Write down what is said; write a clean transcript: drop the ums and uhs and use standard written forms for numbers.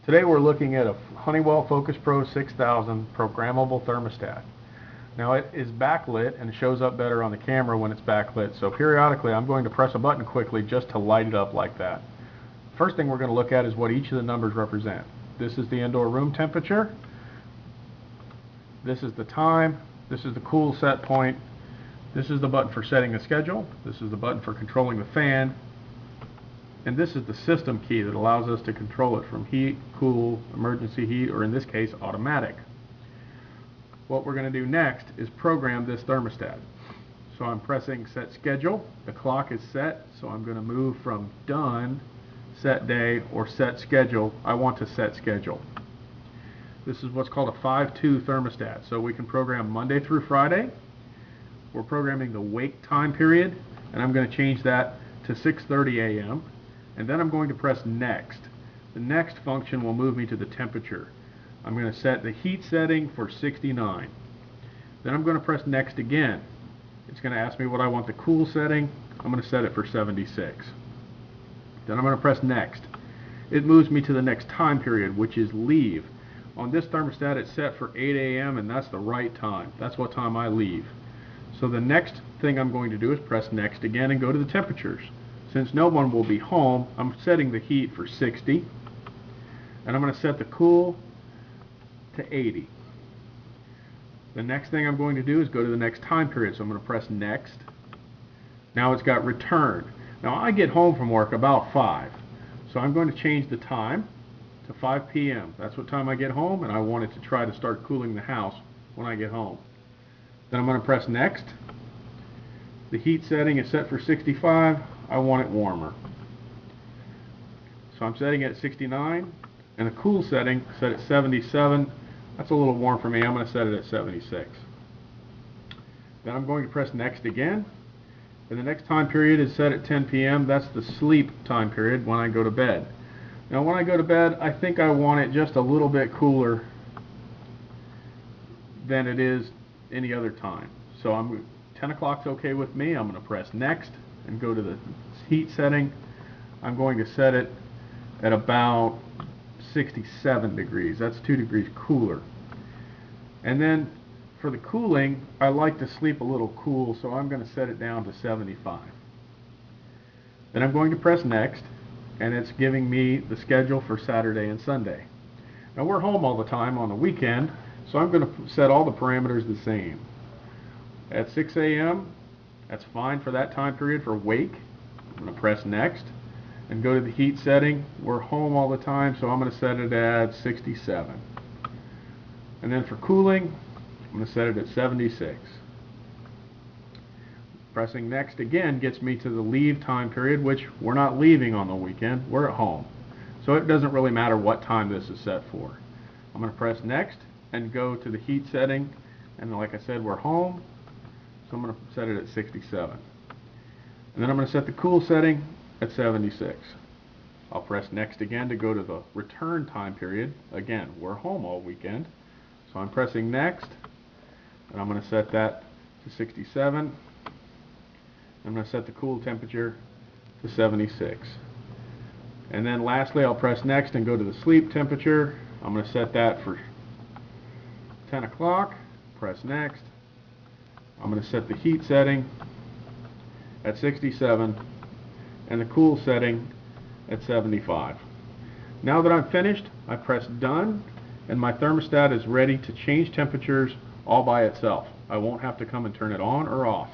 Today we're looking at a Honeywell Focus Pro 6000 programmable thermostat. Now it is backlit and it shows up better on the camera when it's backlit, so periodically I'm going to press a button quickly just to light it up like that. First thing we're going to look at is what each of the numbers represent. This is the indoor room temperature, this is the time, this is the cool set point, this is the button for setting the schedule, this is the button for controlling the fan, and this is the system key that allows us to control it from heat, cool, emergency heat, or in this case, automatic. What we're going to do next is program this thermostat. So I'm pressing set schedule. The clock is set, so I'm going to move from done, set day, or set schedule. I want to set schedule. This is what's called a 5-2 thermostat. So we can program Monday through Friday. We're programming the wake time period, and I'm going to change that to 6:30 a.m. and then I'm going to press next. The next function will move me to the temperature. I'm going to set the heat setting for 69. Then I'm going to press next again. It's going to ask me what I want the cool setting. I'm going to set it for 76. Then I'm going to press next. It moves me to the next time period, which is leave. On this thermostat it's set for 8 a.m. and that's the right time. That's what time I leave. So the next thing I'm going to do is press next again and go to the temperatures. Since no one will be home, I'm setting the heat for 60, and I'm going to set the cool to 80. The next thing I'm going to do is go to the next time period, so I'm going to press next. Now it's got return. Now I get home from work about 5, so I'm going to change the time to 5 p.m. That's what time I get home, and I want it to try to start cooling the house when I get home. Then I'm going to press next. The heat setting is set for 65. I want it warmer. So I'm setting it at 69, and the cool setting set at 77. That's a little warm for me. I'm going to set it at 76. Then I'm going to press next again, and the next time period is set at 10 p.m. That's the sleep time period when I go to bed. Now when I go to bed, I think I want it just a little bit cooler than it is any other time. So 10 o'clock's okay with me. I'm going to press next and go to the heat setting. I'm going to set it at about 67 degrees. That's 2 degrees cooler. And then for the cooling, I like to sleep a little cool, so I'm going to set it down to 75. Then I'm going to press next, and it's giving me the schedule for Saturday and Sunday. Now we're home all the time on the weekend, so I'm going to set all the parameters the same. At 6 a.m., that's fine for that time period for wake. I'm going to press next and go to the heat setting. We're home all the time, so I'm going to set it at 67. And then for cooling, I'm going to set it at 76. Pressing next again gets me to the leave time period, which we're not leaving on the weekend, we're at home. So it doesn't really matter what time this is set for. I'm going to press next and go to the heat setting, and like I said, we're home. So I'm going to set it at 67. And then I'm going to set the cool setting at 76. I'll press next again to go to the return time period. Again, we're home all weekend. So I'm pressing next, and I'm going to set that to 67. I'm going to set the cool temperature to 76. And then lastly, I'll press next and go to the sleep temperature. I'm going to set that for 10 o'clock. Press next. I'm going to set the heat setting at 67 and the cool setting at 75. Now that I'm finished, I press done, and my thermostat is ready to change temperatures all by itself. I won't have to come and turn it on or off.